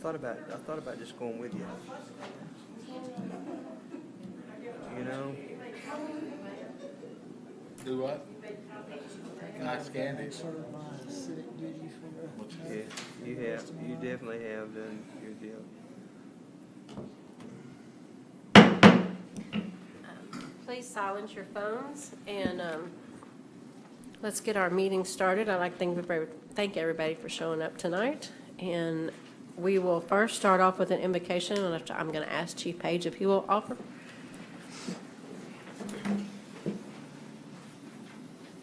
thought about just going with you. You know? Do what? Can I scan it? Sort of my civic duty for the. Yeah, you definitely have done your deal. Please silence your phones, and let's get our meeting started. I'd like to thank everybody for showing up tonight. And we will first start off with an invocation, and I'm going to ask Chief Page if he will offer.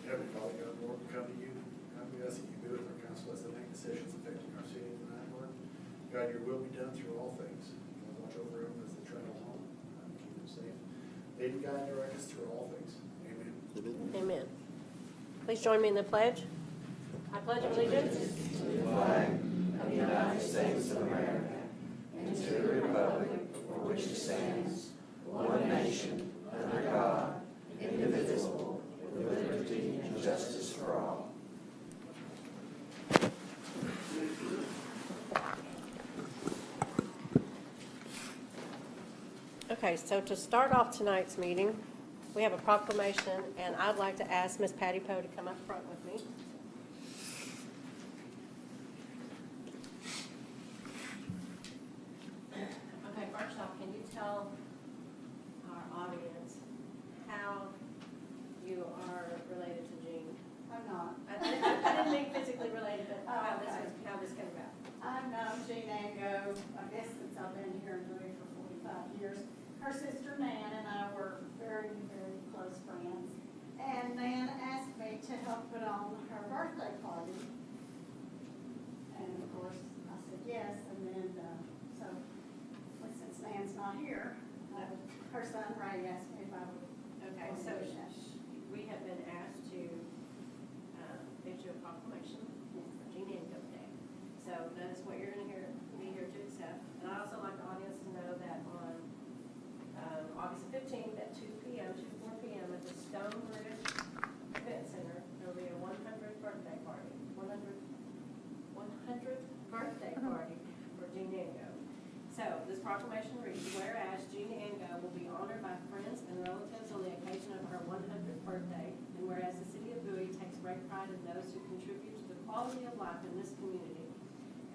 Heavenly Father, God, Lord, we come to you. God, we ask that you be with our council as they make decisions affecting our city tonight, Lord. God, your will be done through all things. God, watch over them as they travel home. Keep them safe. Lead, guide, and direct us through all things. Amen. Amen. Please join me in the pledge. I pledge allegiance To the flag of the United States of America and to the republic for which it stands, one nation, under God, indivisible, with liberty and justice for all. Okay, so to start off tonight's meeting, we have a proclamation, and I'd like to ask Miss Patty Poe to come up front with me. Okay, first off, can you tell our audience how you are related to Jean? I'm not. I didn't mean physically related, but how okay. this came about. I've known Jean Ango, I guess since I've been here in Bowie for 45 years. Her sister Nan and I were very, very close friends. And Nan asked me to help put on her birthday party. And of course, I said yes. And then, so since Nan's not here, her son Ray asked me if I would. Okay, so we have been asked to issue a proclamation for Jean Ango Day. So that is what you're going to be here to accept. And I'd also like the audience to know that on August 15th at 2 p.m. to 4 p.m. at the Stone Ridge Event Center, there will be a 100th birthday party. 100th birthday party for Jean Ango. So this proclamation reads, whereas Jean Ango will be honored by friends and relatives on the occasion of her 100th birthday, and whereas the City of Bowie takes great pride in those who contribute to the quality of life in this community,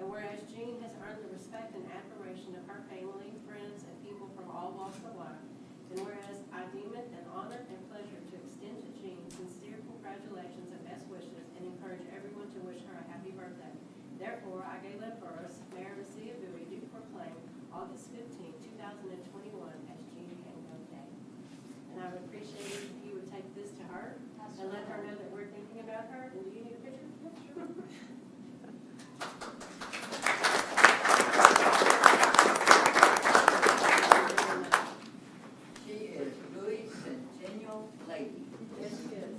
and whereas Jean has earned the respect and admiration of her family, friends, and people from all walks of life, and whereas I deem it an honor and pleasure to extend to Jean sincere congratulations and best wishes and encourage everyone to wish her a happy birthday. Therefore, I, Galen Burris, Mayor of the City of Bowie, do proclaim August 15, 2021 as Jean Ango Day. And I would appreciate it if you would take this to her and let her know that we're thinking about her. And do you need a picture? Sure. She is Louis' Centennial Lady. Yes, she is.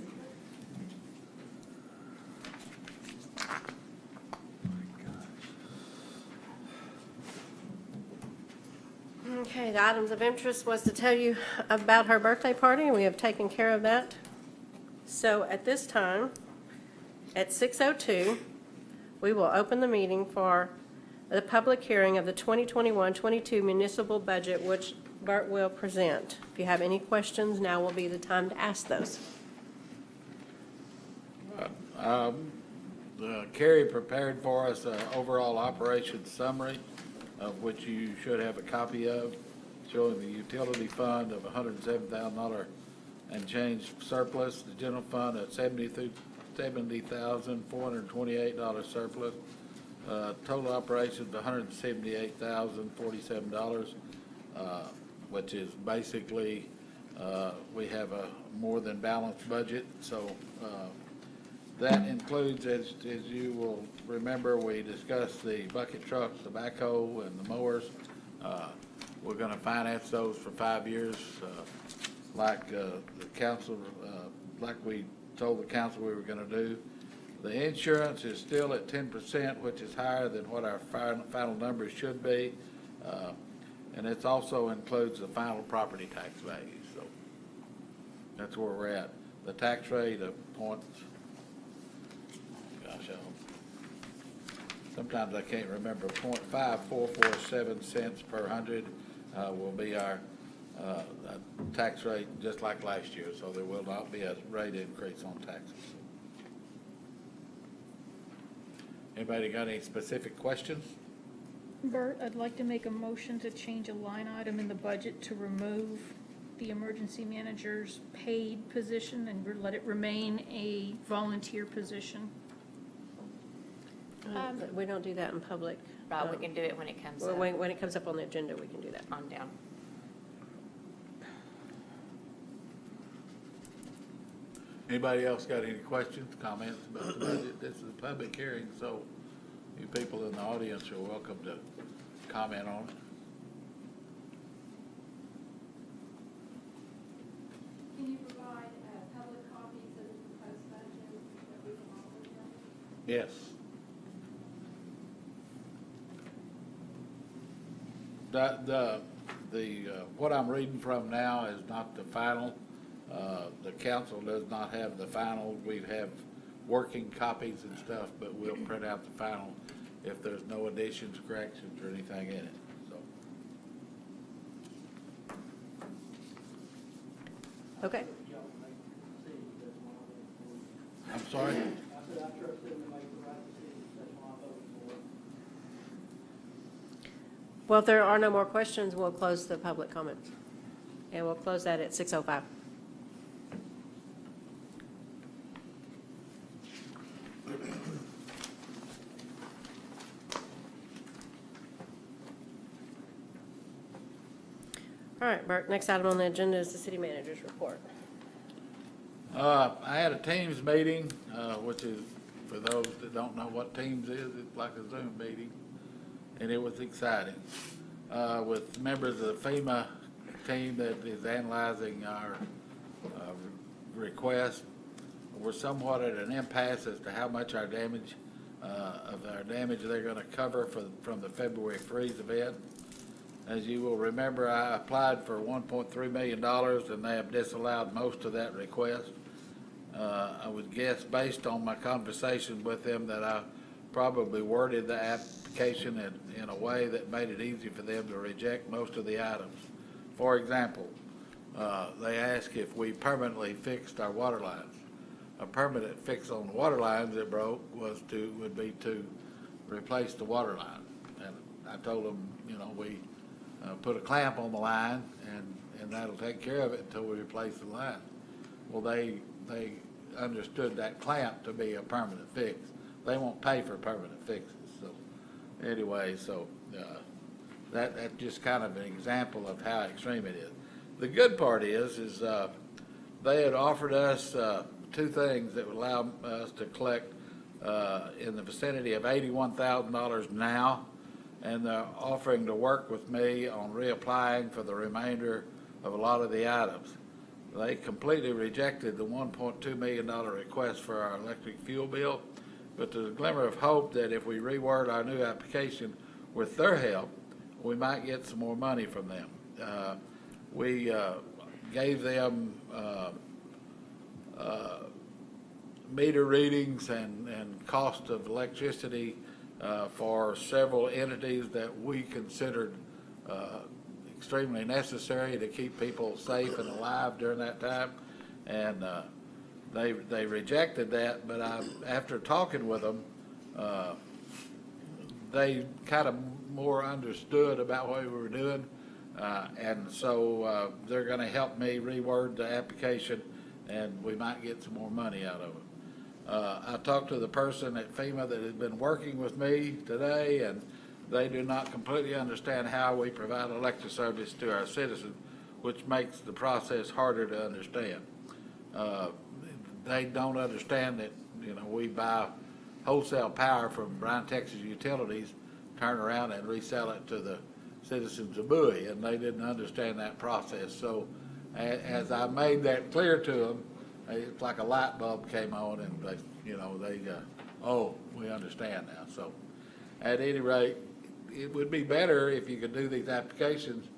Okay, the items of interest was to tell you about her birthday party, and we have taken care of that. So at this time, at 6:02, we will open the meeting for the public hearing of the 2021-22 municipal budget, which Bert will present. If you have any questions, now will be the time to ask those. Carrie prepared for us an overall operations summary, of which you should have a copy of, showing the utility fund of $107,000 and change surplus, the general fund at $70,428 surplus, total operations of $178,047, which is basically we have a more than balanced budget. So that includes, as you will remember, we discussed the bucket trucks, the backhoe, and the mowers. We're going to finance those for 5 years, like the council, like we told the council we were going to do. The insurance is still at 10%, which is higher than what our final numbers should be, and it also includes the final property tax value. So that's where we're at. The tax rate of sometimes I can't remember, 0.5447 cents per hundred will be our tax rate, just like last year, so there will not be a rate increase on taxes. Anybody got any specific questions? Bert, I'd like to make a motion to change a line item in the budget to remove the emergency manager's paid position and let it remain a volunteer position. We don't do that in public. Right, we can do it when it comes Well, up. when it comes up on the agenda, we can do that. On down. Anybody else got any questions, comments about the budget? This is a public hearing, so you people in the audience are welcome to comment on it. Can you provide public copies of the proposed budget that we can all look at? Yes. What I'm reading from now is not the final. The council does not have the final. We have working copies and stuff, but we'll print out the final if there's no additions, corrections, or anything in it, so. Okay. I'm sorry? Well, if there are no more questions, we'll close the public comments. And we'll close that at 6:05. All right, Bert, next item on the agenda is the city manager's report. I had a Teams meeting, which is, for those that don't know what Teams is, it's like a Zoom meeting, and it was exciting, with members of the FEMA team that is analyzing our request. We're somewhat at an impasse as to how much our damage, they're gonna cover from the February freeze event. As you will remember, I applied for $1.3 million, and they have disallowed most of that request. I would guess, based on my conversation with them, that I probably worded the application in a way that made it easy for them to reject most of the items. For example, they asked if we permanently fixed our water lines. A permanent fix on the water lines that broke would be to replace the water line. And I told them, we put a clamp on the line, and that'll take care of it until we replace the line. Well, they understood that clamp to be a permanent fix. They won't pay for permanent fixes. So anyway, that's just kind of an example of how extreme it is. The good part is they had offered us two things that would allow us to collect in the vicinity of $81,000 now, and they're offering to work with me on reapplying for the remainder of a lot of the items. They completely rejected the $1.2 million request for our electric fuel bill, but there's a glimmer of hope that if we reword our new application with their help, we might get some more money from them. We gave them meter readings and cost of electricity for several entities that we considered extremely necessary to keep people safe and alive during that time, and they rejected that. But after talking with them, they kind of more understood about what we were doing, and so they're going to help me reword the application, and we might get some more money out of it. I talked to the person at FEMA that has been working with me today, and they do not completely understand how we provide electric service to our citizens, which makes the process harder to understand. They don't understand that, we buy wholesale power from Bryan, Texas Utilities, turn around and resell it to the citizens of Bowie, and they didn't understand that process. So as I made that clear to them, it's like a light bulb came on, and we understand now. So at any rate, it would be better if you could do these applications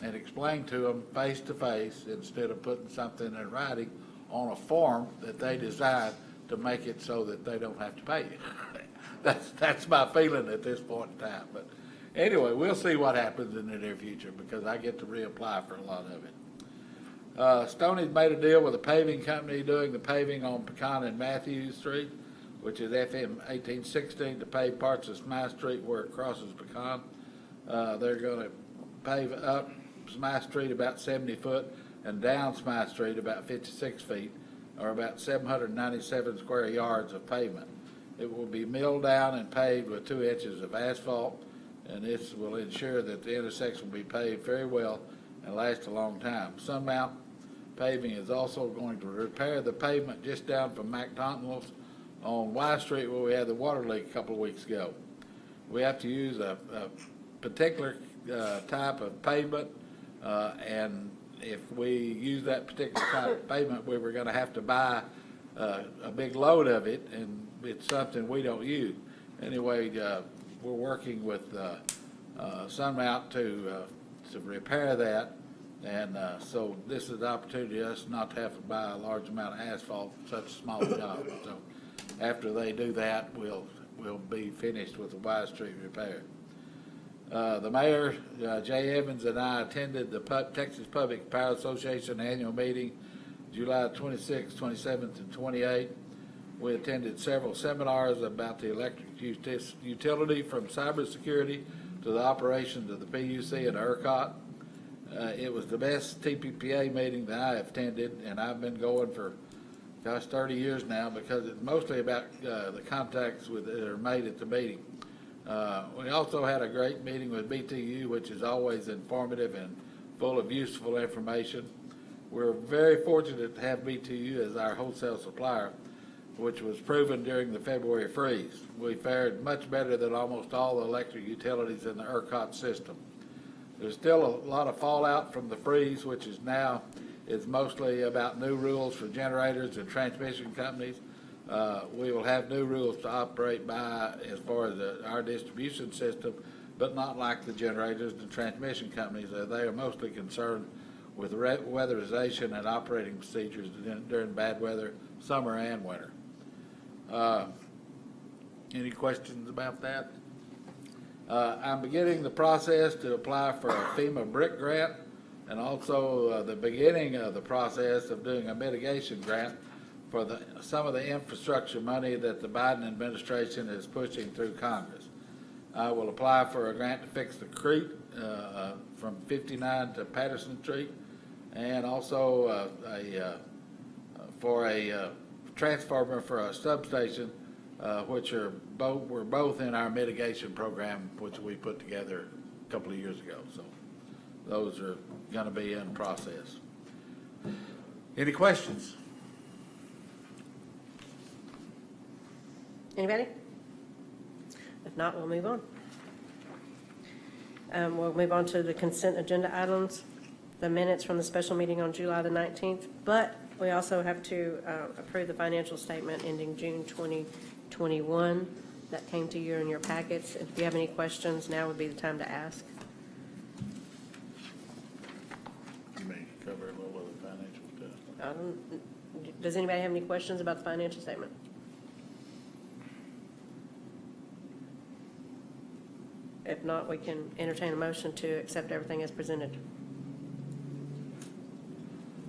and explain to them face to face instead of putting something in writing on a form that they designed to make it so that they don't have to pay you. That's my feeling at this point in time. But anyway, we'll see what happens in the near future because I get to reapply for a lot of it. Stoney's made a deal with a paving company doing the paving on Pecan and Matthews Street, which is FM 1816, to pave parts of Smythe Street where it crosses Pecan. They're going to pave up Smythe Street about 70 foot and down Smythe Street about 56 feet, or about 797 square yards of pavement. It will be milled down and paved with 2 inches of asphalt, and this will ensure that the intersection will be paved very well and last a long time. Sunmount Paving is also going to repair the pavement just down from McDonald's on Y Street where we had the water leak a couple of weeks ago. We have to use a particular type of pavement, and if we use that particular type of pavement, we were going to have to buy a big load of it, and it's something we don't use. Anyway, we're working with Sunmount to repair that, and so this is the opportunity for us not to have to buy a large amount of asphalt for such a small job. So after they do that, we'll be finished with the Y Street repair. The mayor, Jay Evans, and I attended the Texas Public Power Association annual meeting July 26th, 27th, and 28th. We attended several seminars about the electric utility, from cybersecurity to the operations of the PUC and ERCOT. It was the best TPPA meeting that I have attended, and I've been going for, 30 years now, because it's mostly about the contacts that are made at the meeting. We also had a great meeting with BTU, which is always informative and full of useful information. We're very fortunate to have BTU as our wholesale supplier, which was proven during the February freeze. We fared much better than almost all the electric utilities in the ERCOT system. There's still a lot of fallout from the freeze, which is mostly about new rules for generators and transmission companies. We will have new rules to operate by as far as our distribution system, but not like the generators and transmission companies. They are mostly concerned with weatherization and operating procedures during bad weather, summer and winter. Any questions about that? I'm beginning the process to apply for a FEMA brick grant, and also the beginning of the process of doing a mitigation grant for some of the infrastructure money that the Biden administration is pushing through Congress. I will apply for a grant to fix the creek from 59 to Patterson Street, and also for a transformer for a substation, which were both in our mitigation program, which we put together a couple of years ago. So those are going to be in process. Any questions? Anybody? If not, we'll move on. We'll move on to the consent agenda items, the minutes from the special meeting on July the 19th, but we also have to approve the financial statement ending June 2021 that came to you in your packets. If you have any questions, now would be the time to ask. You may cover a little of the financial stuff. Does anybody have any questions about the financial statement? If not, we can entertain a motion to accept everything as presented.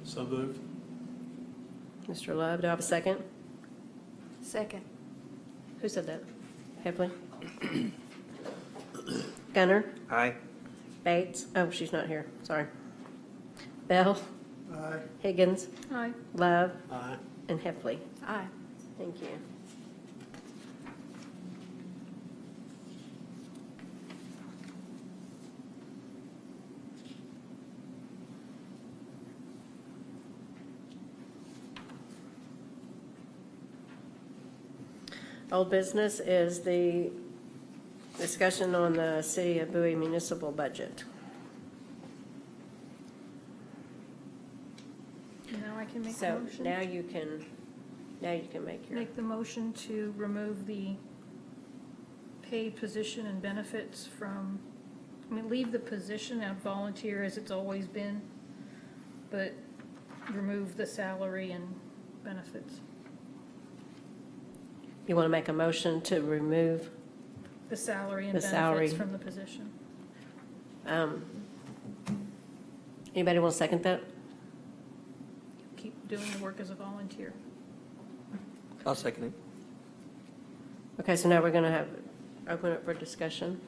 So moved. Mr. Love, do I have a second? Second. Who said that? Heffley? Gunner? Aye. Bates? Oh, she's not here. Sorry. Bell? Aye. Higgins? Aye. Love? Aye. And Heffley? Aye. Thank you. Old business is the discussion on the City of Bowie municipal budget. Now I can make a So motion. now you can make your, Make the motion to remove the paid position and benefits from, leave the position at volunteer as it's always been, but remove the salary and benefits. You want to make a motion to remove, The salary and The salary. benefits from the position. anybody want to second that? Keep doing the work as a volunteer. I'll second it. Okay, so now we're going to open it for discussion.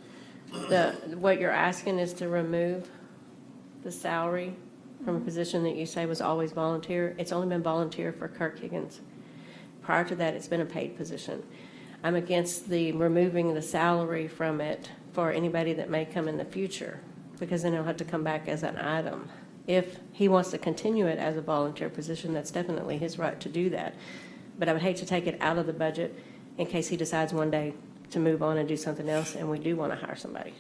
What you're asking is to remove the salary from a position that you say was always volunteer. It's only been volunteer for Kirk Higgins. Prior to that, it's been a paid position. I'm against the removing the salary from it for anybody that may come in the future, because then it'll have to come back as an item. If he wants to continue it as a volunteer position, that's definitely his right to do that. But I would hate to take it out of the budget in case he decides one day to move on and do something else, and we do want to hire somebody.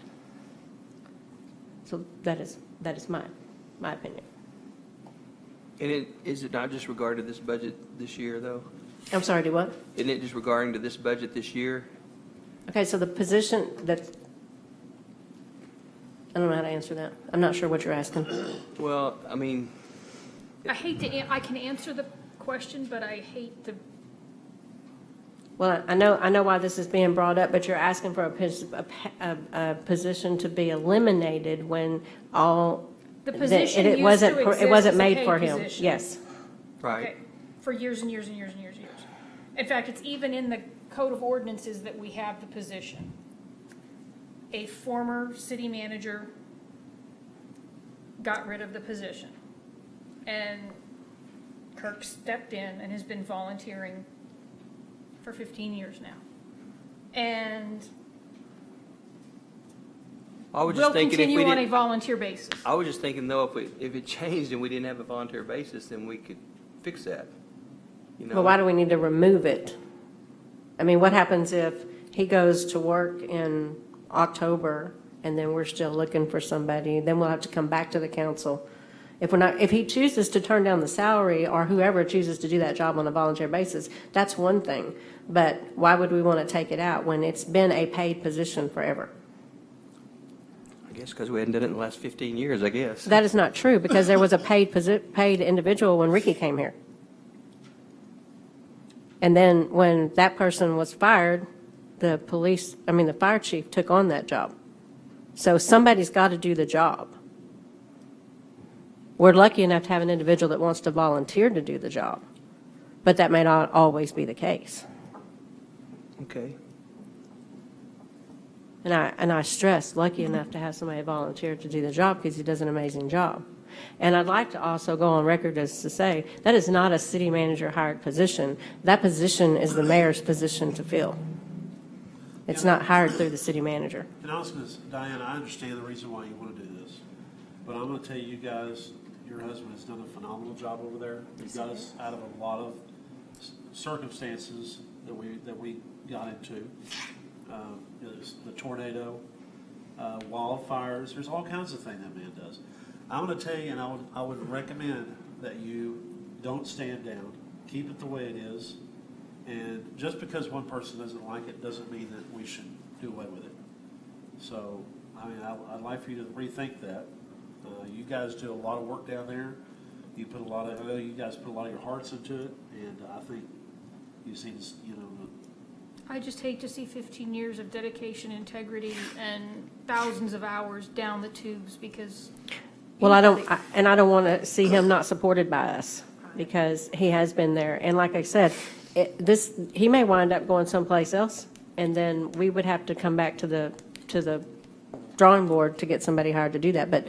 So that is my opinion. And is it not just regarding this budget this year, though? I'm sorry, do what? Isn't it just regarding to this budget this year? Okay, so the position that, I don't know how to answer that. I'm not sure what you're asking. Well, I mean, I hate to, I can answer the question, but I hate to, Well, I know why this is being brought up, but you're asking for a position to be eliminated when all. the position it used wasn't to for- exist It wasn't as a made paid for him, position. yes. right. Okay, for years and years and years and years and years. In fact, it's even in the code of ordinances that we have the position. A former city manager got rid of the position. And Kirk stepped in and has been volunteering for 15 years now. And I was will just thinking if we continue on a didn't, volunteer basis. I was just thinking though, if it changed and we didn't have a volunteer basis, then we could fix that. You know? But why do we need to remove it? I mean, what happens if he goes to work in October and then we're still looking for somebody? Then we'll have to come back to the council. If he chooses to turn down the salary, or whoever chooses to do that job on a volunteer basis, that's one thing. But why would we want to take it out when it's been a paid position forever? I guess because we hadn't done it in the last 15 years, I guess. That is not true, because there was a paid individual when Ricky came here. And then when that person was fired, the fire chief took on that job. So somebody's got to do the job. We're lucky enough to have an individual that wants to volunteer to do the job, but that may not always be the case. Okay. And I stress, lucky enough to have somebody volunteer to do the job, because he does an amazing job. And I'd like to also go on record as to say, that is not a city manager hired position. That position is the mayor's position to fill. It's not hired through the city manager. And honestly, Diane, I understand the reason why you want to do this, but I'm going to tell you guys, your husband has done a phenomenal job over there. He got us out of a lot of circumstances that we got into. The tornado, wildfires, there's all kinds of things that man does. I'm going to tell you, and I would recommend that you don't stand down. Keep it the way it is. And just because one person doesn't like it doesn't mean that we should do away with it. So, I mean, I'd like for you to rethink that. You guys do a lot of work down there. I know you guys put a lot of your hearts into it, and I think you've seen, I just hate to see 15 years of dedication, integrity, and thousands of hours down the tubes because. Well, I don't want to see him not supported by us, because he has been there. And like I said, he may wind up going someplace else, and then we would have to come back to the drawing board to get somebody hired to do that. But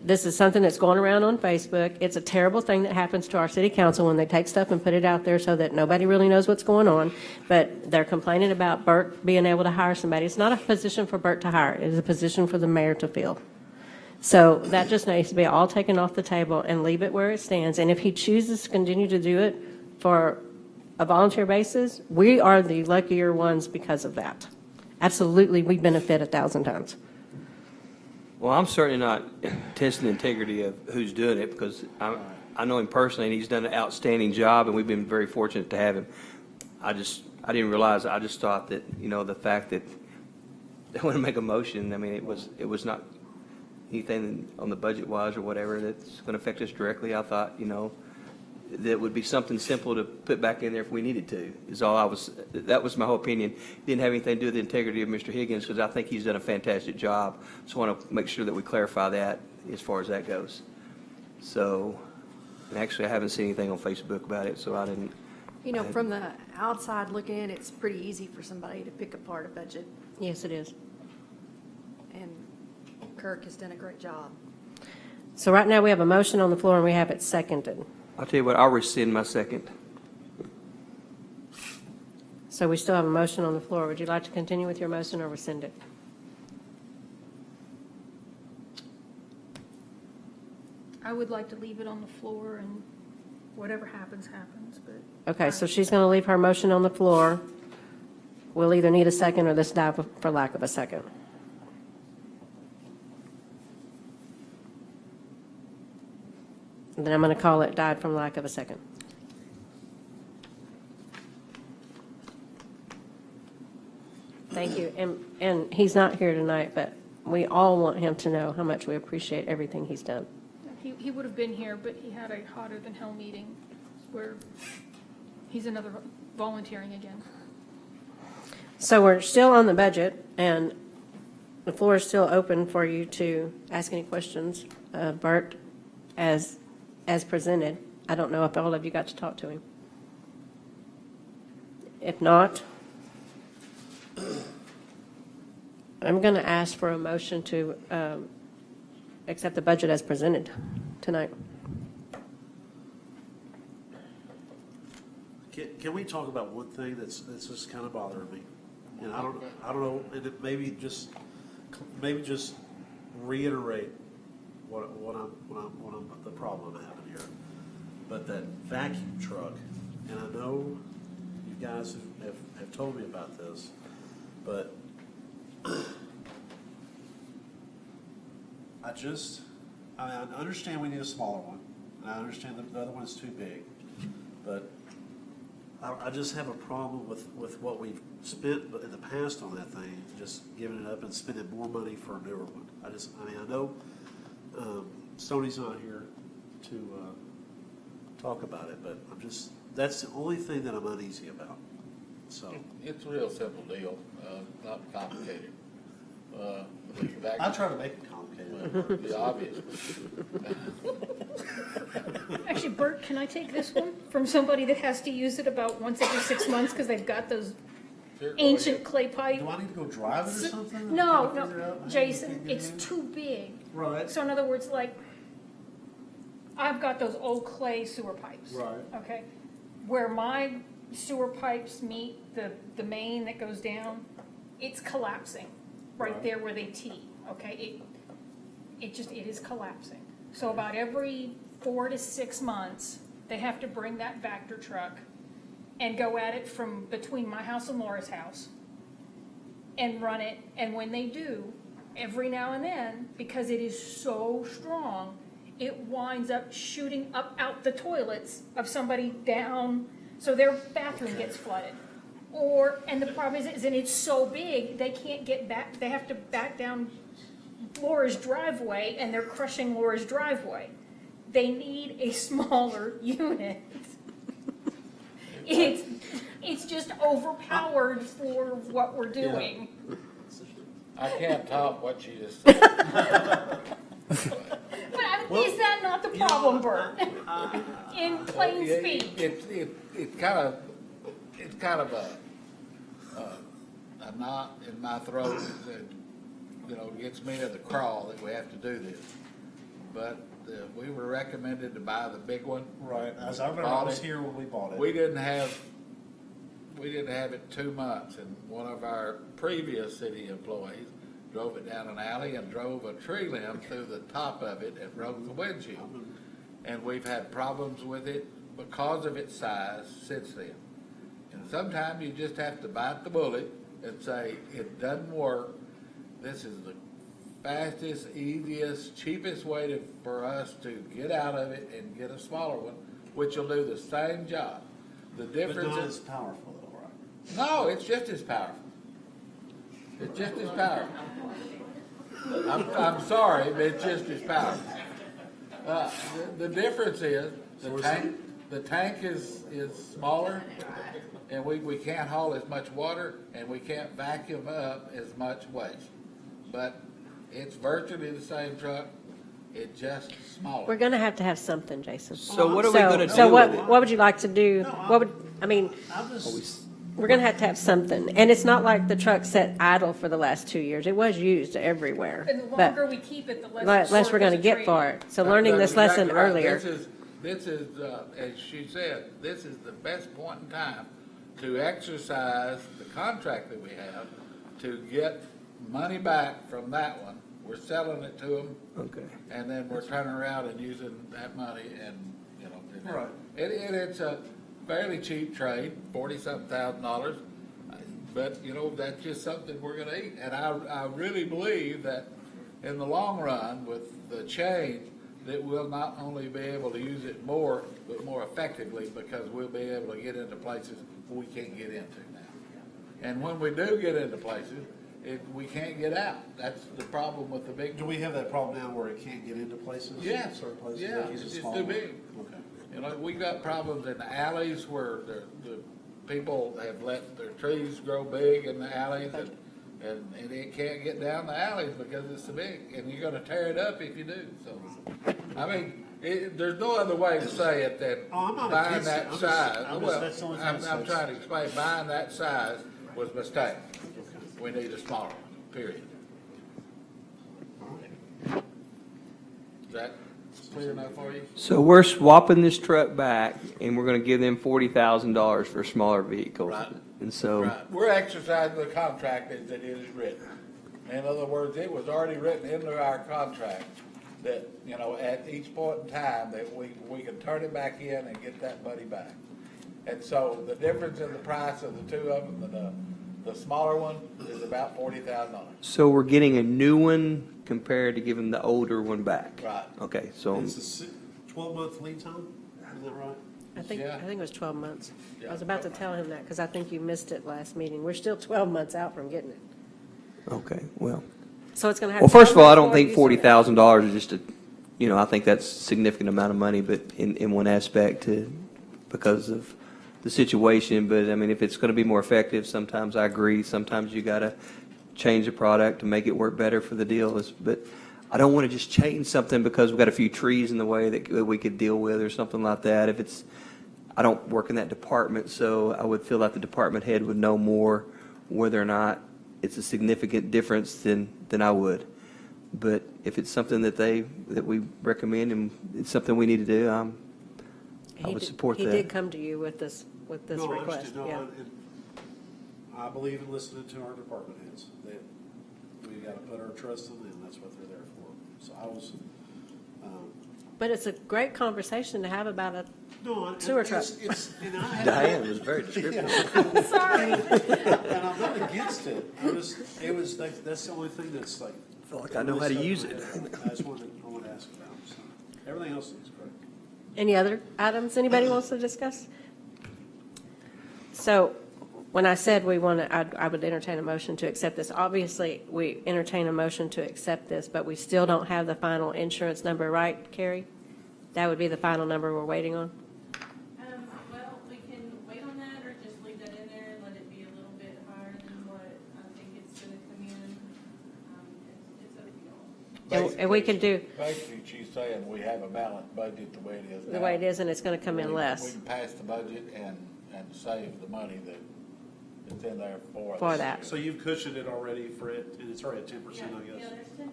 this is something that's going around on Facebook. It's a terrible thing that happens to our city council when they take stuff and put it out there so that nobody really knows what's going on. But they're complaining about Bert being able to hire somebody. It's not a position for Bert to hire. It is a position for the mayor to fill. So that just needs to be all taken off the table and leave it where it stands. And if he chooses to continue to do it for a volunteer basis, we are the luckier ones because of that. Absolutely, we benefit 1,000 times. Well, I'm certainly not testing the integrity of who's doing it, because I know him personally, and he's done an outstanding job, and we've been very fortunate to have him. I didn't realize, I just thought that, the fact that they want to make a motion, I mean, it was not anything on the budget-wise or whatever that's going to affect us directly. I thought, that would be something simple to put back in there if we needed to, is all that was my whole opinion. Didn't have anything to do with the integrity of Mr. Higgins, because I think he's done a fantastic job. So I want to make sure that we clarify that as far as that goes. So, and actually, I haven't seen anything on Facebook about it, so I didn't. You know, from the outside looking in, it's pretty easy for somebody to pick apart a budget, Yes, it is. and Kirk has done a great job. So right now, we have a motion on the floor, and we have it seconded. I'll tell you what, I'll rescind my second. So we still have a motion on the floor. Would you like to continue with your motion or rescind it? I would like to leave it on the floor, and whatever happens, happens, but. Okay, so she's going to leave her motion on the floor. We'll either need a second or this die for lack of a second. And then I'm going to call it died from lack of a second. Thank you. And he's not here tonight, but we all want him to know how much we appreciate everything he's done. He would have been here, but he had a hotter than hell meeting where he's another volunteering again. So we're still on the budget, and the floor is still open for you to ask any questions. Bert, as presented, I don't know if all of you got to talk to him. If not, I'm going to ask for a motion to accept the budget as presented tonight. Can we talk about one thing that's just kind of bothering me? And I don't know, and it maybe just reiterate the problem I'm having here. But that vacuum truck, and I know you guys have told me about this, but I understand we need a smaller one, and I understand the other one's too big, but I just have a problem with what we've spent in the past on that thing, just giving it up and spending more money for a newer one. I know Stoney's not here to talk about it, but that's the only thing that I'm uneasy about, so. It's a real simple deal, not complicated. I try to make it complicated. Be obvious. Actually, Bert, can I take this one from somebody that has to use it about once every 6 months because they've got those Sure, go ancient ahead. clay pipe? Do I need to go drive it or something? No, Figure it no, out? Jason, it's too big. Right. So in other words, like, I've got those old clay sewer pipes. Right. Okay? Where my sewer pipes meet the main that goes down, it's collapsing right Right. there where they tee, okay? It is collapsing. So about every 4 to 6 months, they have to bring that Vector truck and go at it from between my house and Laura's house and run it. And when they do, every now and then, because it is so strong, it winds up shooting up out the toilets of somebody down, so their bathroom gets flooded. And the problem is, and it's so big, they can't get back, they have to back down Laura's driveway, and they're crushing Laura's driveway. They need a smaller unit. It's just overpowered for what we're doing. I can't top what you just said. But is that not the problem, Bert? In plain Yeah, speech. It's kind of a knot in my throat that, gets me to the crawl that we have to do this. But we were recommended to buy the big one. Right, as I remember, I was here when we bought it. We didn't have it 2 months, and one of our previous city employees drove it down an alley and drove a tree limb through the top of it and broke the windshield. And we've had problems with it because of its size since then. And sometimes you just have to bite the bullet and say, it doesn't work. This is the fastest, easiest, cheapest way for us to get out of it and get a smaller one, which will do the same job. The But difference not is, as powerful though, right? no, it's just as powerful. It's just as powerful. I'm sorry, but it's just as powerful. The difference is, the tank, the tank is smaller, and we can't haul as much water, and we can't vacuum up as much waste. But it's virtually the same truck, it's just smaller. We're gonna have to have something, Jason. So what are we gonna do So with it? what would you like to do? What would, I mean, I'm just, we're gonna have to have something. And it's not like the truck sat idle for the last 2 years. It was used everywhere. And the But longer we keep it, the less. less we're gonna it's a get trade. for it. So learning That's this lesson exactly right. earlier. This is, as she said, this is the best point in time to exercise the contract that we have to get money back from that one. We're selling it to them, Okay. and then we're turning around and using that money and, you know. Right. It's a fairly cheap trade, $40-something thousand, but, you know, that's just something we're gonna eat. And I really believe that in the long run, with the change, that we'll not only be able to use it more, but more effectively, because we'll be able to get into places we can't get into now. And when we do get into places, we can't get out. That's the problem with the big. do we have that problem now where it can't get into places? Yeah, Certain places? yeah, Like, is it it's small? too big. Okay. You know, we got problems in the alleys where the people have let their trees grow big in the alleys, and it can't get down the alleys because it's so big, and you're gonna tear it up if you do, so. I mean, there's no other way to say it than Oh, I'm not buying against it. that I'm just- size. I'm just- Well, that's the only thing I'm that says- trying to explain, buying that size was a mistake. We need a smaller one, period. Is that clear enough for you? So we're swapping this truck back, and we're gonna give them $40,000 for smaller vehicles. Right. And so, Right, we're exercising the contract as it is written. In other words, it was already written into our contract that, you know, at each point in time, that we can turn it back in and get that money back. And so the difference in the price of the two of them, the smaller one is about $40,000. so we're getting a new one compared to giving the older one back? Right. Okay, so, It's a 12-month lead time, is that right? I think Yeah. it was 12 months. I was Yeah. about to tell him that because I think you missed it last meeting. We're still 12 months out from getting it. okay, well. So it's gonna have. Well, first of all, I don't 12 think months before you $40,000 is just a, you know, I think that's a significant amount of money, but in one aspect because of the situation. But I mean, if it's going to be more effective, sometimes I agree. Sometimes you got to change the product to make it work better for the deal. But I don't want to just change something because we've got a few trees in the way that we could deal with or something like that. If it's, I don't work in that department, so I would feel like the department head would know more whether or not it's a significant difference than I would. But if it's something that we recommend and it's something we need to do, I would support that. He did come to you with this No, I request, understand. No, yeah. and I believe in listening to our department heads. We gotta put our trust in them, that's what they're there for. So I was, But it's a great conversation to have about a no, sewer truck. and I had. Diane was very descriptive. Sorry. And I'm not against it. That's the only thing that's like. I feel like I know how to use it. I just wanted to ask about, so, everything else looks great. Any other items anybody wants to discuss? So when I said I would entertain a motion to accept this, obviously, we entertain a motion to accept this, but we still don't have the final insurance number, right, Carrie? That would be the final number we're waiting on? Well, we can wait on that or just leave that in there and let it be a little bit higher than what I think it's gonna come in. It's up to y'all. And we can do Basically, she's saying we have a balanced budget the way it is now. the way it is, and it's going to come in We less can pass the budget and save the money that's in there for us. for that. So you've cushioned it already for it, and it's already at 10%, I Yeah, guess? there's 10% in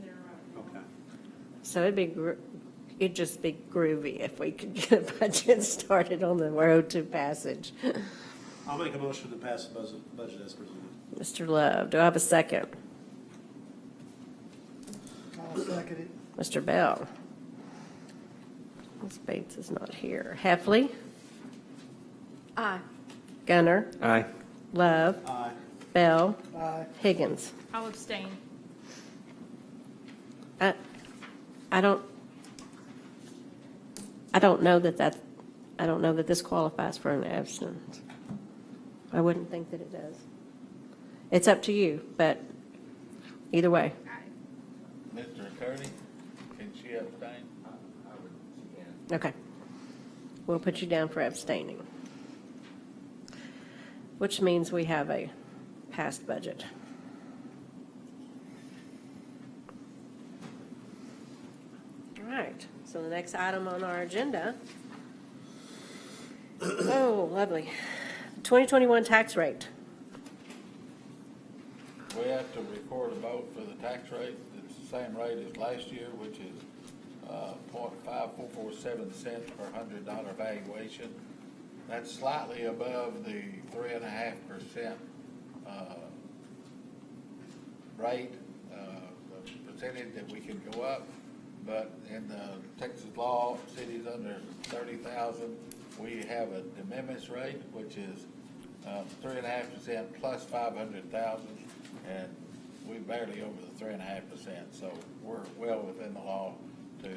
there right now. Okay. So it'd just be groovy if we could get a budget started on the road to passage. I'll make a motion to pass the budget as presented. Mr. Love, do I have a second? I'll second it. Mr. Bell? Ms. Bates is not here. Heffley? Aye. Gunner? Aye. Love? Aye. Bell? Aye. Higgins? I'll abstain. I don't know that this qualifies for an abstinence. I wouldn't think that it does. It's up to you, but either way. Mr. Attorney, can she abstain? Okay. we'll put you down for abstaining, which means we have a passed budget. All right, so the next item on our agenda, oh, lovely, 2021 tax rate. We have to record a vote for the tax rate. It's the same rate as last year, which is .5447 per $100 valuation. That's slightly above the 3.5% rate, the percentage that we can go up. But in the Texas law, cities under 30,000, we have a de minimis rate, which is 3.5% plus 500,000, and we barely over the 3.5%. So we're well within the law to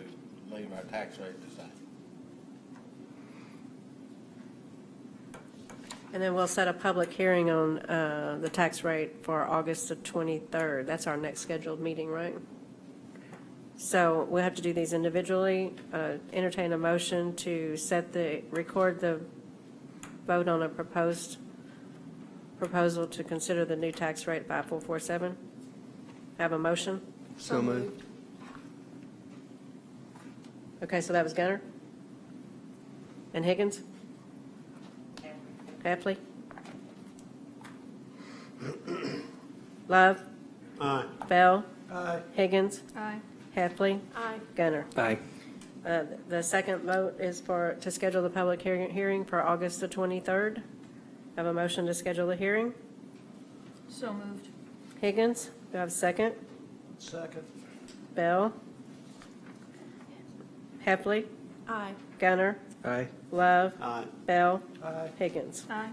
leave our tax rate the same. And then we'll set a public hearing on the tax rate for August the 23rd. That's our next scheduled meeting, right? So we'll have to do these individually. Entertain a motion to record the vote on a proposal to consider the new tax rate 5447. Have a motion? So moved. Okay, so that was Gunner? And Higgins? Heffley? Love? Aye. Bell? Aye. Higgins? Aye. Heffley? Aye. Gunner? Aye. The second vote is to schedule the public hearing for August the 23rd. Have a motion to schedule the hearing. So moved. Higgins, do I have a second? Second. Bell? Heffley? Aye. Gunner? Aye. Love? Aye. Bell? Aye. Higgins? Aye.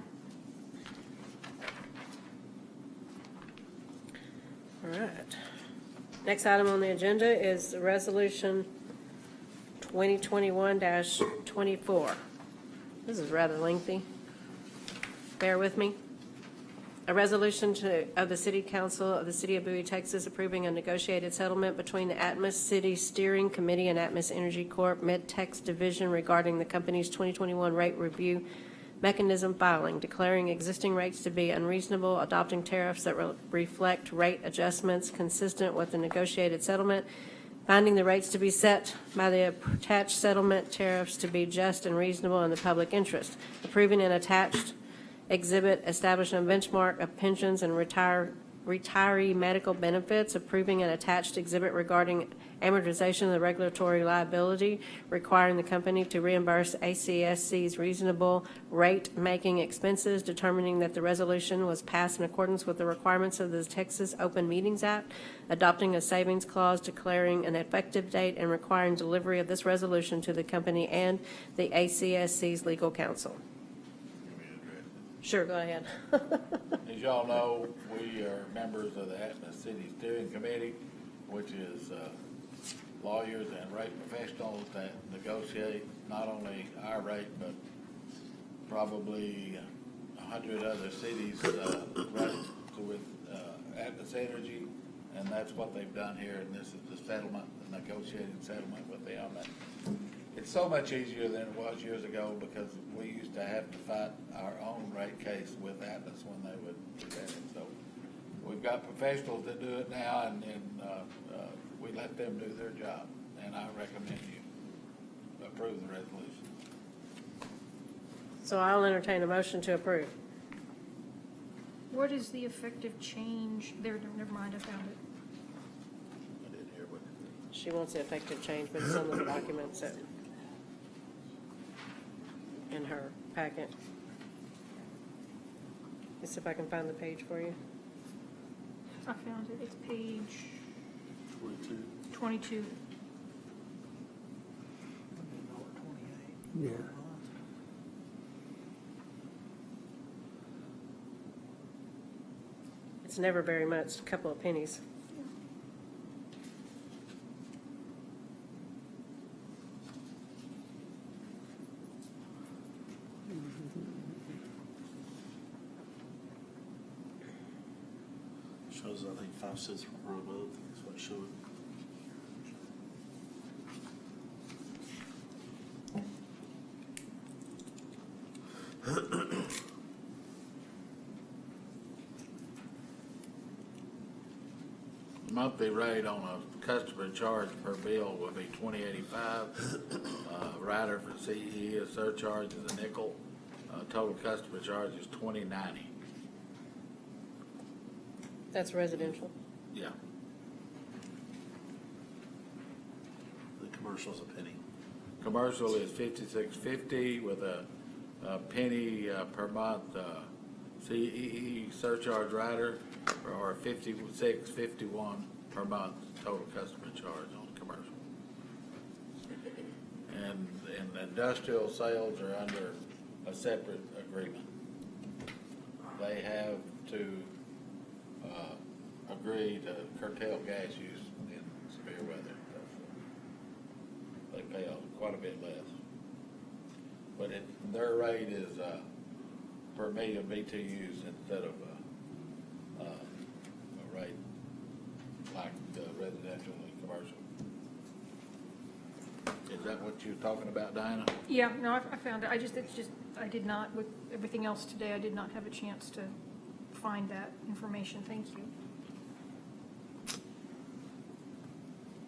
All right. Next item on the agenda is Resolution 2021-24. This is rather lengthy. Bear with me. A resolution of the City Council of the City of Bowie, Texas, approving a negotiated settlement between the Atmos City Steering Committee and Atmos Energy Corp. Mid-Tex Division regarding the company's 2021 rate review mechanism filing, declaring existing rates to be unreasonable, adopting tariffs that reflect rate adjustments consistent with the negotiated settlement, finding the rates to be set by the attached settlement tariffs to be just and reasonable in the public interest, approving an attached exhibit establishing a benchmark of pensions and retiree medical benefits, approving an attached exhibit regarding amortization of the regulatory liability, requiring the company to reimburse ACSC's reasonable rate-making expenses, determining that the resolution was passed in accordance with the requirements of the Texas Open Meetings Act, adopting a savings clause, declaring an effective date, and requiring delivery of this resolution to the company and the ACSC's legal counsel. Sure, go ahead. As y'all know, we are members of the Atmos City Steering Committee, which is lawyers and rate professionals that negotiate not only our rate, but probably 100 other cities' rates with Atmos Energy, and that's what they've done here, and this is the settlement, the negotiated settlement with them. It's so much easier than it was years ago because we used to have to fight our own rate case with Atmos when they would present it. So we've got professionals that do it now, and we let them do their job. And I recommend you approve the resolution. So I'll entertain a motion to approve. What is the effective change? There, never mind, I found it. I didn't hear what. She wants the effective change, but it's on the documents in her packet. Let's see if I can find the page for you. I found it. It's page 22. 22. Yeah. It's never very much, a couple of pennies. Shows, I think, 5 cents per month is what it's showing. monthly rate on a customer charge per bill will be $20.85. Rider for CE, a surcharge is a nickel. Total customer charge is $20.90. That's residential. Yeah. The commercial's a penny. Commercial is $56.50 with a penny per month CEE surcharge rider, or $56.51 per month total customer charge on commercial. And industrial sales are under a separate agreement. They have to agree to curtail gas use in severe weather. They pay quite a bit less. But their rate is per million BTUs instead of a rate like the residential and commercial. Is that what you're talking about, Diana? Yeah, no, I found it. I did not, with everything else today, I did not have a chance to find that information. Thank you.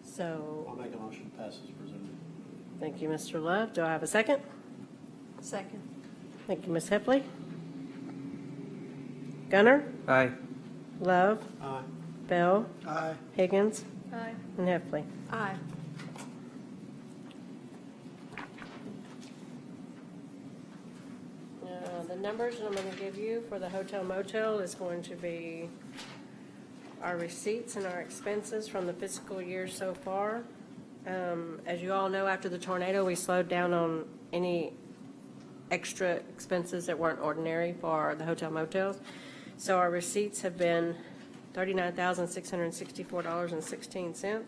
So, I'll make a motion to pass as presented. thank you, Mr. Love. Do I have a second? Second. Thank you, Ms. Heffley. Gunner? Aye. Love? Aye. Bell? Aye. Higgins? Aye. And Heffley. Aye. The numbers that I'm going to give you for the hotel motel is going to be our receipts and our expenses from the fiscal year so far. As you all know, after the tornado, we slowed down on any extra expenses that weren't ordinary for the hotel motels. So our receipts have been $39,664.16,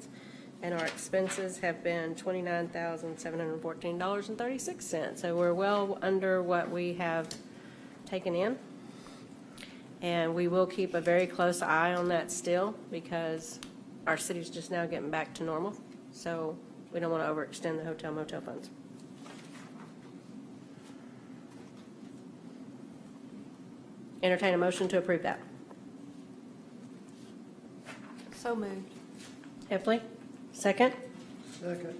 and our expenses have been $29,714.36. So we're well under what we have taken in. And we will keep a very close eye on that still, because our city's just now getting back to normal. So we don't want to overextend the hotel motel funds. Entertain a motion to approve that. So moved. Heffley, second. Second.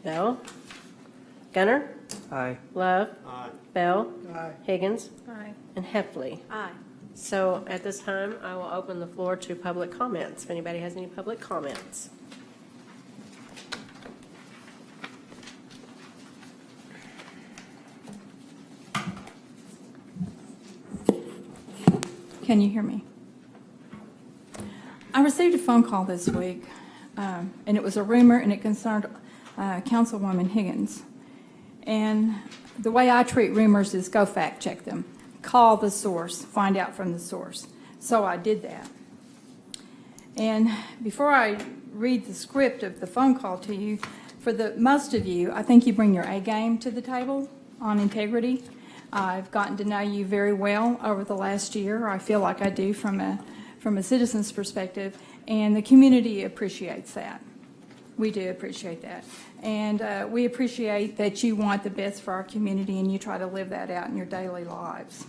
Bell. Gunner. Aye. Love. Aye. Bell. Aye. Higgins. Aye. And Heffley. Aye. So at this time, I will open the floor to public comments. If anybody has any public comments. Can you hear me? I received a phone call this week, and it was a rumor, and it concerned Councilwoman Higgins. And the way I treat rumors is go fact check them. Call the source, find out from the source. So I did that. And before I read the script of the phone call to you, for the most of you, I think you bring your A game to the table on integrity. I've gotten to know you very well over the last year. I feel like I do from a citizen's perspective, and the community appreciates that. We do appreciate that. And we appreciate that you want the best for our community, and you try to live that out in your daily lives.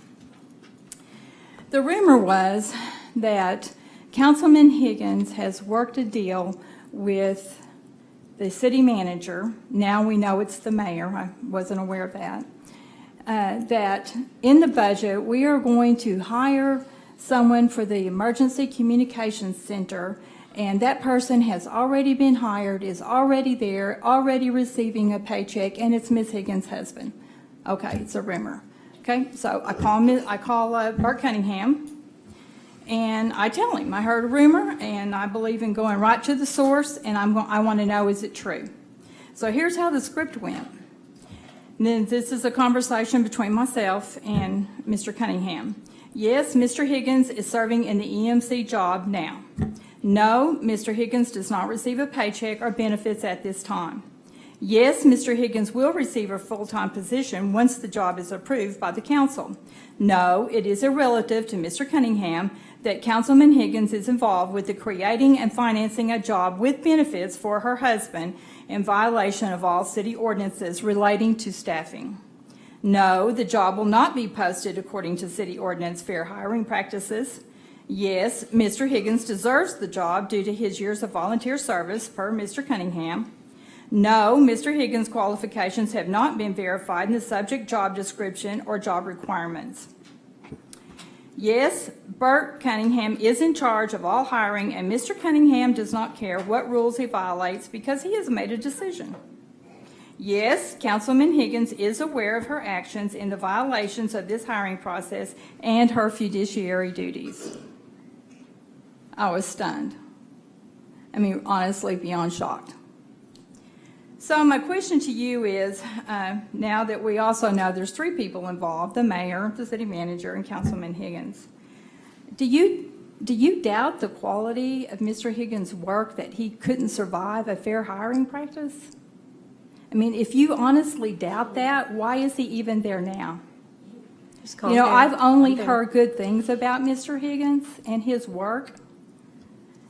The rumor was that Councilman Higgins has worked a deal with the city manager. Now we know it's the mayor. I wasn't aware of that. That in the budget, we are going to hire someone for the Emergency Communications Center, and that person has already been hired, is already there, already receiving a paycheck, and it's Ms. Higgins' husband. Okay, it's a rumor. Okay, so I call Bert Cunningham, and I tell him I heard a rumor, and I believe in going right to the source, and I want to know, is it true? So here's how the script went. And then this is a conversation between myself and Mr. Cunningham. Yes, Mr. Higgins is serving in the EMC job now. No, Mr. Higgins does not receive a paycheck or benefits at this time. Yes, Mr. Higgins will receive a full-time position once the job is approved by the council. No, it is a relative to Mr. Cunningham that Councilman Higgins is involved with the creating and financing a job with benefits for her husband in violation of all city ordinances relating to staffing. No, the job will not be posted according to city ordinance fair hiring practices. Yes, Mr. Higgins deserves the job due to his years of volunteer service, per Mr. Cunningham. No, Mr. Higgins' qualifications have not been verified in the subject job description or job requirements. Yes, Bert Cunningham is in charge of all hiring, and Mr. Cunningham does not care what rules he violates because he has made a decision. Yes, Councilman Higgins is aware of her actions in the violations of this hiring process and her fiduciary duties. I was stunned. I mean, honestly, beyond shocked. So my question to you is, now that we also know there's 3 people involved, the mayor, the city manager, and Councilman Higgins, do you doubt the quality of Mr. Higgins' work, that he couldn't survive a fair hiring practice? I mean, if you honestly doubt that, why is he even there now? Just calm You know, down. I've only Calm down. heard good things about Mr. Higgins and his work.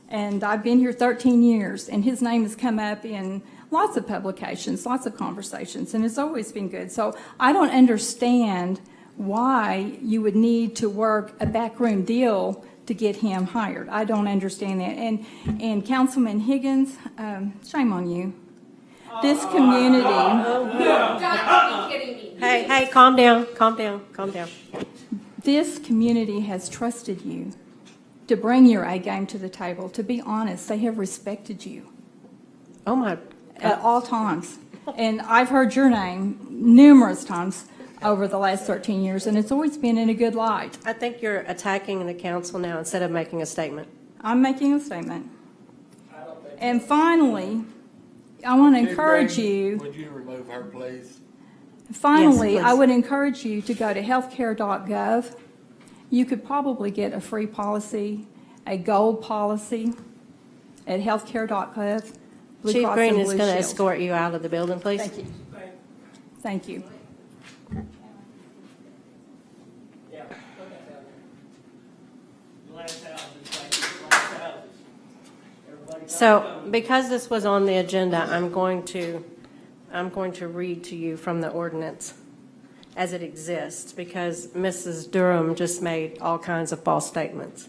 And I've been here 13 years, and his name has come up in lots of publications, lots of conversations, and it's always been good. So I don't understand why you would need to work a backroom deal to get him hired. I don't understand that. And Councilman Higgins, shame on you. This community, Hey, calm down, calm down, calm down. this community has trusted you to bring your A game to the table. To be honest, they have respected you Oh, my, at all times. And I've heard your name numerous times over the last 13 years, and it's always been in a good light. I think you're attacking the council now instead of making a statement. I'm making a statement. And finally, I want to encourage you, Would you remove her, please? finally, Yes, I please. would encourage you to go to healthcare.gov. You could probably get a free policy, a gold policy at healthcare.gov. Blue Chief Cross Green and is Blue going to Shield. escort you out of the building, please. Thank you. Thank you. So, because this was on the agenda, I'm going to read to you from the ordinance as it exists, because Mrs. Durham just made all kinds of false statements.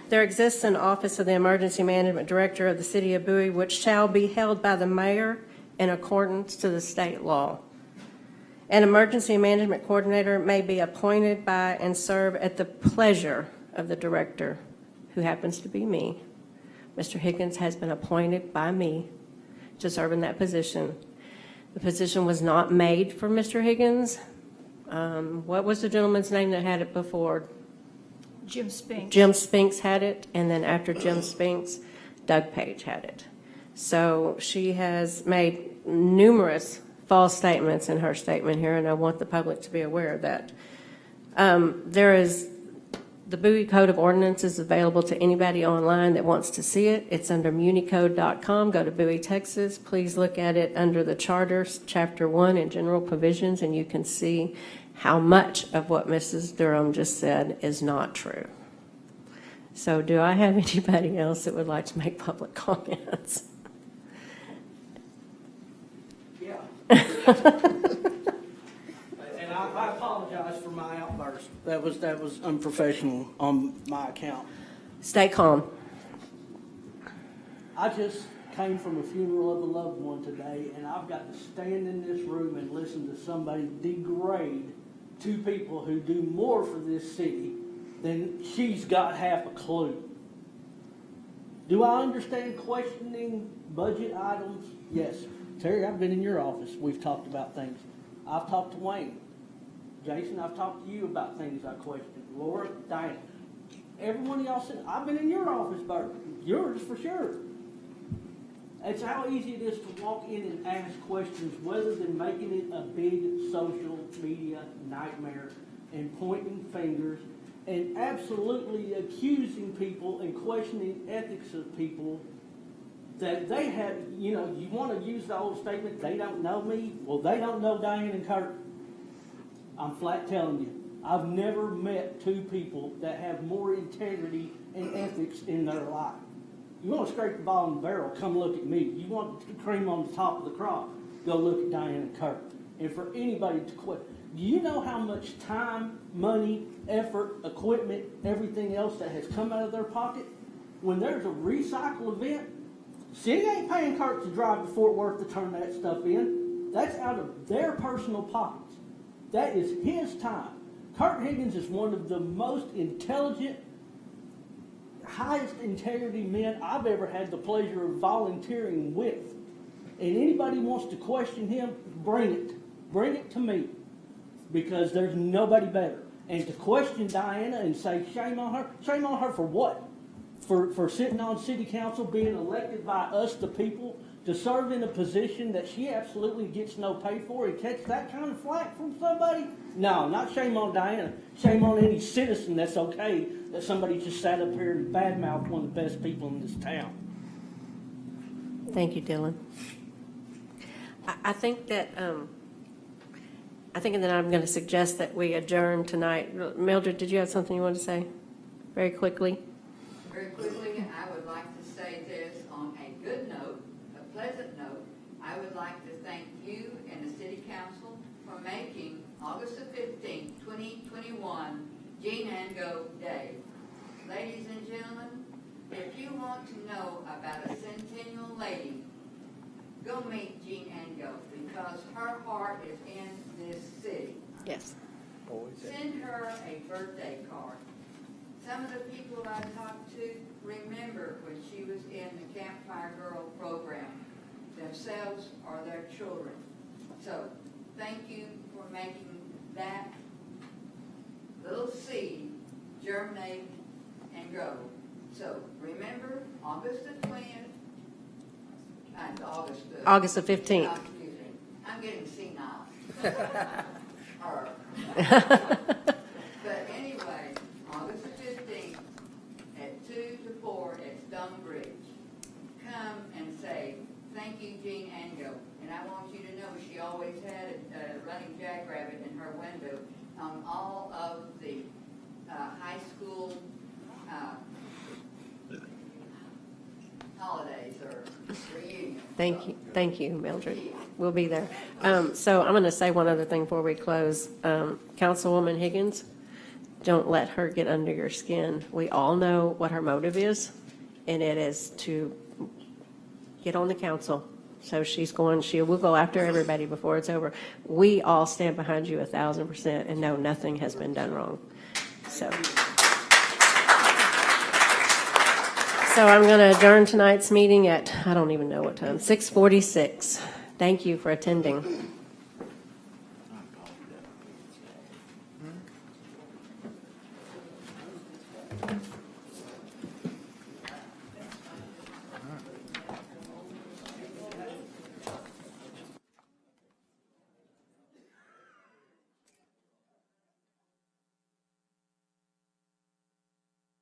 There exists an office of the Emergency Management Director of the City of Bowie, which shall be held by the mayor in accordance to the state law. An emergency management coordinator may be appointed by and serve at the pleasure of the director, who happens to be me. Mr. Higgins has been appointed by me to serve in that position. The position was not made for Mr. Higgins. What was the gentleman's name that had it before? Jim Spinks. Jim Spinks had it, and then after Jim Spinks, Doug Page had it. So she has made numerous false statements in her statement here, and I want the public to be aware of that. There is, the Bowie Code of Ordinances available to anybody online that wants to see it. It's under municode.com. Go to Bowie, Texas. Please look at it under the Charter, Chapter 1, and General Provisions, and you can see how much of what Mrs. Durham just said is not true. So do I have anybody else that would like to make public comments? Yeah. And I apologize for my outburst. That was unprofessional on my account. Stay calm. I just came from a funeral of a loved one today, and I've got to stand in this room and listen to somebody degrade two people who do more for this city than she's got half a clue. Do I understand questioning budget items? Yes. Terry, I've been in your office. We've talked about things. I've talked to Wayne. Jason, I've talked to you about things I questioned. Laura, Diane. Every one of y'all said, I've been in your office, Bert. Yours for sure. It's how easy it is to walk in and ask questions rather than making it a big social media nightmare and pointing fingers and absolutely accusing people and questioning ethics of people that they have, you know, you want to use the old statement, they don't know me. Well, they don't know Diane and Kurt. I'm flat telling you, I've never met two people that have more integrity and ethics in their life. You want to scrape the ball in the barrel, come look at me. You want cream on the top of the crop, go look at Diane and Kurt. and for anybody to quit. Do you know how much time, money, effort, equipment, everything else that has come out of their pocket? When there's a recycle event, city ain't paying Kurt to drive to Fort Worth to turn that stuff in. That's out of their personal pockets. That is his time. Kurt Higgins is one of the most intelligent, highest integrity men I've ever had the pleasure of volunteering with. And anybody wants to question him, bring it. Bring it to me. Because there's nobody better. And to question Diana and say shame on her for what? For sitting on city council, being elected by us, the people, to serve in a position that she absolutely gets no pay for and catch that kind of flack from somebody? No, not shame on Diana. Shame on any citizen that's okay that somebody just sat up here and badmouthed one of the best people in this town. Thank you, Dylan. I think that I'm going to suggest that we adjourn tonight. Mildred, did you have something you wanted to say? Very quickly. Very quickly, I would like to say this on a good note, a pleasant note. I would like to thank you and the City Council for making August the 15th, 2021, Jean Ango Day. Ladies and gentlemen, if you want to know about a centennial lady, go meet Jean Ango because her heart is in this city. Yes. Send her a birthday card. Some of the people I talked to remember when she was in the Campfire Girl program, themselves or their children. So thank you for making that little seed germinate and grow. So remember, August the 20th, and August the 15th. Excuse me. I'm getting senile. But anyway, August the 15th at 2 to 4 at Stone Bridge. Come and say, thank you, Jean Ango. And I want you to know she always had a running jackrabbit in her window on all of the high school holidays or reunions. Thank you, Mildred. We'll be there. So I'm going to say one other thing before we close. Councilwoman Higgins, don't let her get under your skin. We all know what her motive is, and it is to get on the council. So she will go after everybody before it's over. We all stand behind you 1,000% and know nothing has been done wrong. So I'm going to adjourn tonight's meeting at, I don't even know what time, 6:46. Thank you for attending.